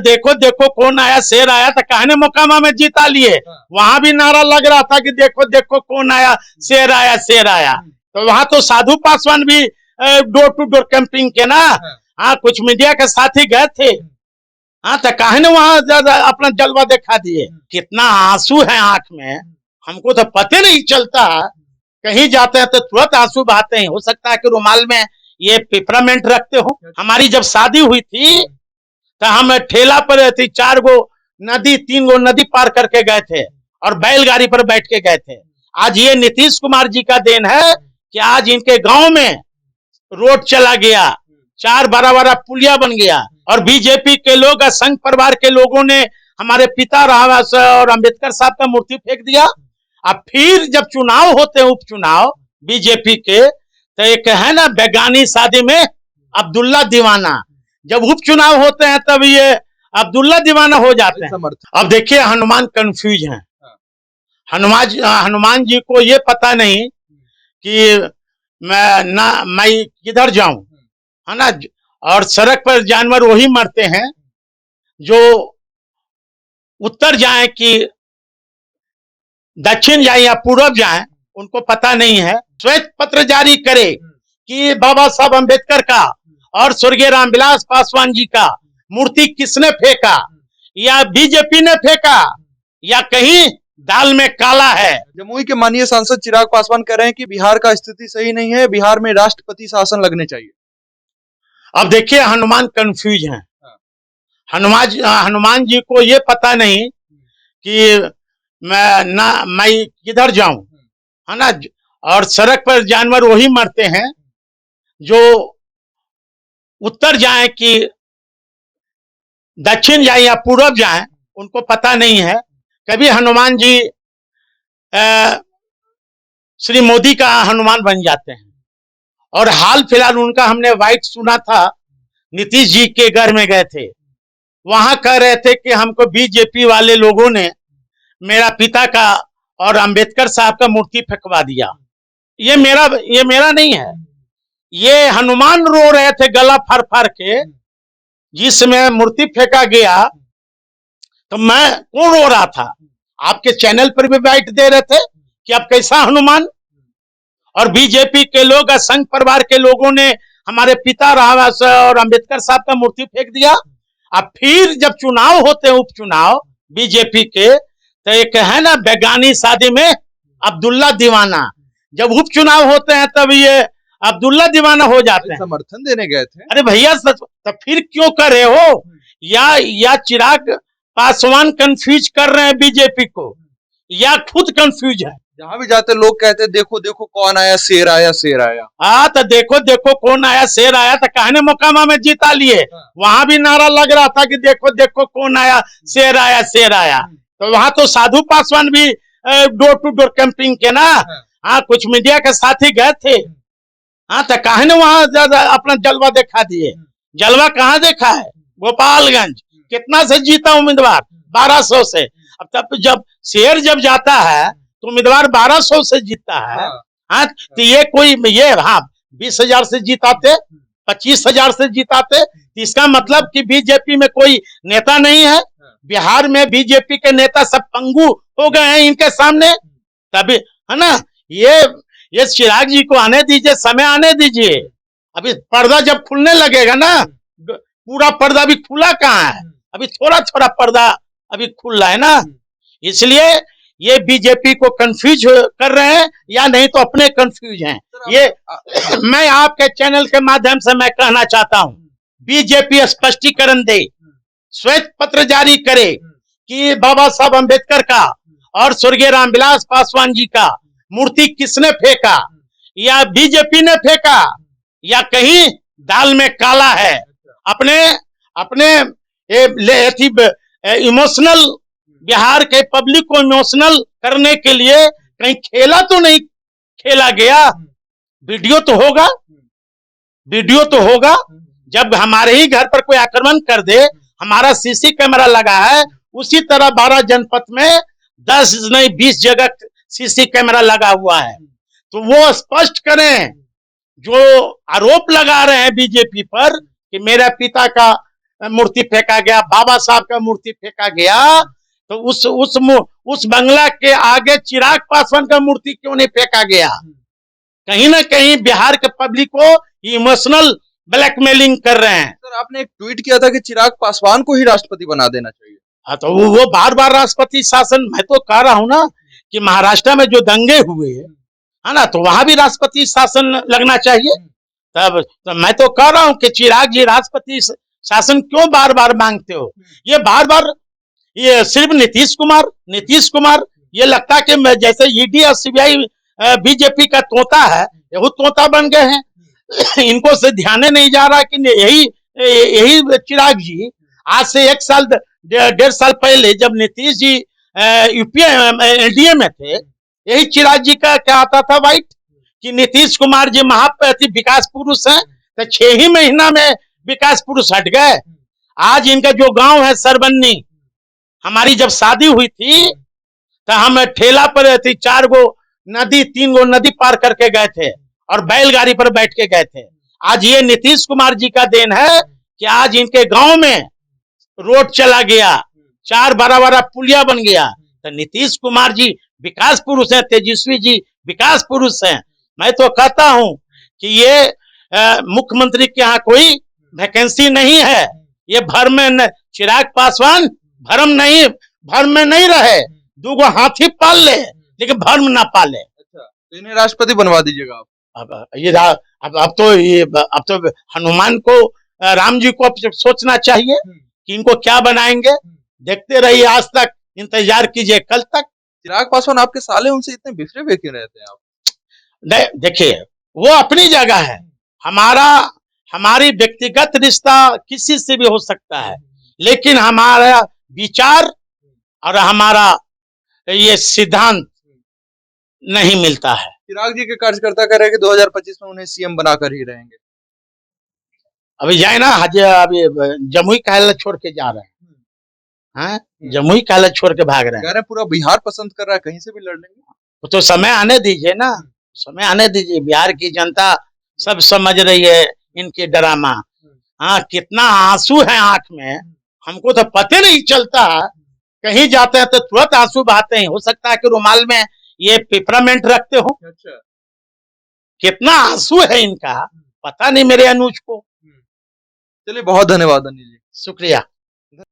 देखो देखो कौन आया, शेर आया, तो कहने मोकामा में जीता लिए। वहां भी नारा लग रहा था कि देखो देखो कौन आया, शेर आया, शेर आया। तो वहां तो साधु पासवान भी डोर टू डोर कैंपिंग के ना। हाँ, कुछ मीडिया के साथी गए थे। हाँ, तो कहने वहां ज्यादा अपना जलवा दिखा दिए। कितना आंसू है आंख में, हमको तो पता नहीं चलता। कहीं जाते हैं तो तुरंत आंसू बहाते हैं। हो सकता है कि रुमाल में ये पेपरमेंट रखते हो। हमारी जब शादी हुई थी तो हम ठेला पर 3 गो नदी पार करके गए थे और बैलगाड़ी पर बैठ के गए थे। आज ये नीतीश कुमार जी का देन है कि आज इनके गांव में रोड चला गया, 4 बड़ा पुलिया बन गया। और बीजेपी के लोग, संघ परिवार के लोगों ने हमारे पिता और अंबेडकर साहब का मूर्ति फेंक दिया। अब फिर जब चुनाव होते हैं, उपचुनाव बीजेपी के, तो एक है ना बेगानी शादी में अब्दुल्ला दीवाना, जब उपचुनाव होते हैं तब ये अब्दुल्ला दीवाना हो जाते हैं। अब देखिए हनुमान कंफ्यूज हैं। हनुमान जी को ये पता नहीं कि मैं किधर जाऊं, है ना। और सड़क पर जानवर वही मरते हैं जो उत्तर जाए कि दक्षिण जाए या पूर्व जाए, उनको पता नहीं है। श्वेत पत्र जारी करे कि बाबा साहब अम्बेडकर का और स्वर्गीय रामविलास पासवान जी का मूर्ति किसने फेंका, या बीजेपी ने फेंका, या कहीं दाल में काला है। जमुई के माननीय सांसद चिराग पासवान कह रहे हैं कि बिहार का स्थिति सही नहीं है, बिहार में राष्ट्रपति शासन लगने चाहिए। अब देखिए हनुमान कंफ्यूज हैं। हनुमान जी को ये पता नहीं कि मैं किधर जाऊं, है ना। और सड़क पर जानवर वही मरते हैं जो उत्तर जाए कि दक्षिण जाए या पूर्व जाए, उनको पता नहीं है। कभी हनुमान जी श्री मोदी का हनुमान बन जाते हैं। और हाल फिलहाल उनका हमने वाइट सुना था, नीतीश जी के घर में गए थे, वहां कह रहे थे कि हमको बीजेपी वाले लोगों ने मेरा पिता का और अंबेडकर साहब का मूर्ति फेंकवा दिया। ये मेरा नहीं है। ये हनुमान रो रहे थे गला फाड़ फाड़ के, जिसमें मूर्ति फेंका गया। तो मैं कौन रो रहा था? आपके चैनल पर भी बाइट दे रहे थे कि अब कैसा हनुमान। और बीजेपी के लोग, संघ परिवार के लोगों ने हमारे पिता और अंबेडकर साहब का मूर्ति फेंक दिया। अब फिर जब चुनाव होते हैं, उपचुनाव बीजेपी के, तो एक है ना बेगानी शादी में अब्दुल्ला दीवाना, जब उपचुनाव होते हैं तब ये अब्दुल्ला दीवाना हो जाते हैं। समर्थन देने गए थे। अरे भैया तो फिर क्यों कर रहे हो? या चिराग पासवान कंफ्यूज कर रहे हैं बीजेपी को, या खुद कंफ्यूज है? जहां भी जाते लोग कहते देखो देखो कौन आया, शेर आया, शेर आया। हाँ, तो देखो देखो कौन आया, शेर आया, तो कहने मोकामा में जीता लिए। वहां भी नारा लग रहा था कि देखो देखो कौन आया, शेर आया, शेर आया। तो वहां तो साधु पासवान भी डोर टू डोर कैंपिंग के ना। हाँ, कुछ मीडिया के साथी गए थे। हाँ, तो कहने वहां ज्यादा अपना जलवा दिखा दिए। जलवा कहाँ देखा है? गोपालगंज। कितना से जीता उम्मीदवार? 1200 से। अब तब जब शेर जब जाता है तो उम्मीदवार 1200 से जीतता है। हाँ, तो ये 20,000 से जीताते, 25,000 से जीताते, तो इसका मतलब कि बीजेपी में कोई नेता नहीं है। बिहार में बीजेपी के नेता सब पंगु हो गए हैं इनके सामने। तभी है ना, ये चिराग जी को आने दीजिए, समय आने दीजिए। अभी पर्दा जब खुलने लगेगा ना, पूरा पर्दा अभी खुला कहाँ है, अभी थोड़ा थोड़ा पर्दा अभी खुल रहा है ना। इसलिए ये बीजेपी को कंफ्यूज कर रहे हैं, या नहीं तो अपने कंफ्यूज हैं। ये मैं आपके चैनल के माध्यम से मैं कहना चाहता हूं, बीजेपी स्पष्टीकरण दे, श्वेत पत्र जारी करे कि बाबा साहब अम्बेडकर का और स्वर्गीय रामविलास पासवान जी का मूर्ति किसने फेंका, या बीजेपी ने फेंका, या कहीं दाल में काला है। अपने इमोशनल, बिहार के पब्लिक को इमोशनल करने के लिए कहीं खेला तो नहीं खेला गया। वीडियो तो होगा। जब हमारे ही घर पर कोई आक्रमण कर दे, हमारा सीसी कैमरा लगा है, उसी तरह 12 जनपद में 10 नहीं 20 जगह सीसी कैमरा लगा हुआ है। तो वो स्पष्ट करें, जो आरोप लगा रहे हैं बीजेपी पर कि मेरे पिता का मूर्ति फेंका गया, बाबा साहब का मूर्ति फेंका गया, तो उस बंगला के आगे चिराग पासवान का मूर्ति क्यों नहीं फेंका गया? कहीं ना कहीं बिहार के पब्लिक को इमोशनल ब्लैकमेलिंग कर रहे हैं। सर, आपने एक ट्वीट किया था कि चिराग पासवान को ही राष्ट्रपति बना देना चाहिए। हाँ, तो वो बार बार राष्ट्रपति शासन, मैं तो कह रहा हूं ना कि महाराष्ट्र में जो दंगे हुए है ना, तो वहां भी राष्ट्रपति शासन लगना चाहिए। तब तो मैं तो कह रहा हूं कि चिराग जी राष्ट्रपति शासन क्यों बार बार मांगते हो? ये बार बार ये सिर्फ नीतीश कुमार ये लगता है कि जैसे ईडी और सीबीआई बीजेपी का तोता है, यही तोता बन गए हैं। इनको से ध्यान नहीं जा रहा कि यही चिराग जी आज से 1 साल 1.5 साल पहले जब नीतीश जी यूपीए एनडीए में थे, यही चिराग जी का क्या आता था वाइट कि नीतीश कुमार जी विकास पुरुष हैं, तो 6 ही महीना में विकास पुरुष हट गए। आज इनका जो गांव है सरबन्नी, हमारी जब शादी हुई थी तो हम ठेला पर 3 गो नदी पार करके गए थे और बैलगाड़ी पर बैठ के गए थे। आज ये नीतीश कुमार जी का देन है कि आज इनके गांव में रोड चला गया, 4 बड़ा पुलिया बन गया। तो नीतीश कुमार जी विकास पुरुष हैं, तेजस्वी जी विकास पुरुष हैं। मैं तो कहता हूं कि ये मुख्यमंत्री के यहाँ कोई वैकेंसी नहीं है। ये भर में चिराग पासवान भरम में नहीं रहे, 2 गो हाथी पाल ले लेकिन भर्म ना पाले। अच्छा, तो इन्हें राष्ट्रपति बनवा दीजिएगा आप। अब तो हनुमान को, राम जी को सोचना चाहिए कि इनको क्या बनाएंगे। देखते रहिए, आज तक इंतजार कीजिए, कल तक। चिराग पासवान आपके साले, उनसे इतने बिखरे हुए क्यों रहते हैं आप? देखिए, वो अपनी जगह है, हमारी व्यक्तिगत रिश्ता किसी से भी हो सकता है, लेकिन हमारा विचार और हमारा ये सिद्धांत नहीं मिलता है। चिराग जी के कार्यकर्ता कह रहे हैं कि 2025 में उन्हें सीएम बनाकर ही रहेंगे। अभी जाए ना, अभी जमुई कहला छोड़ के जा रहे हैं, जमुई कहला छोड़ के भाग रहे हैं। कह रहे हैं पूरा बिहार पसंद कर रहा है, कहीं से भी लड़ लेंगे। तो समय आने दीजिए ना, समय आने दीजिए। बिहार की जनता सब समझ रही है इनके ड्रामा। हाँ, कितना आंसू है आंख में, हमको तो पता नहीं चलता। कहीं जाते हैं तो तुरंत आंसू बहाते हैं। हो सकता है कि रुमाल में ये पेपरमेंट रखते हो। अच्छा, कितना आंसू है इनका, पता नहीं मेरे अनुज को। चलिए, बहुत धन्यवाद अनिल जी। शुक्रिया।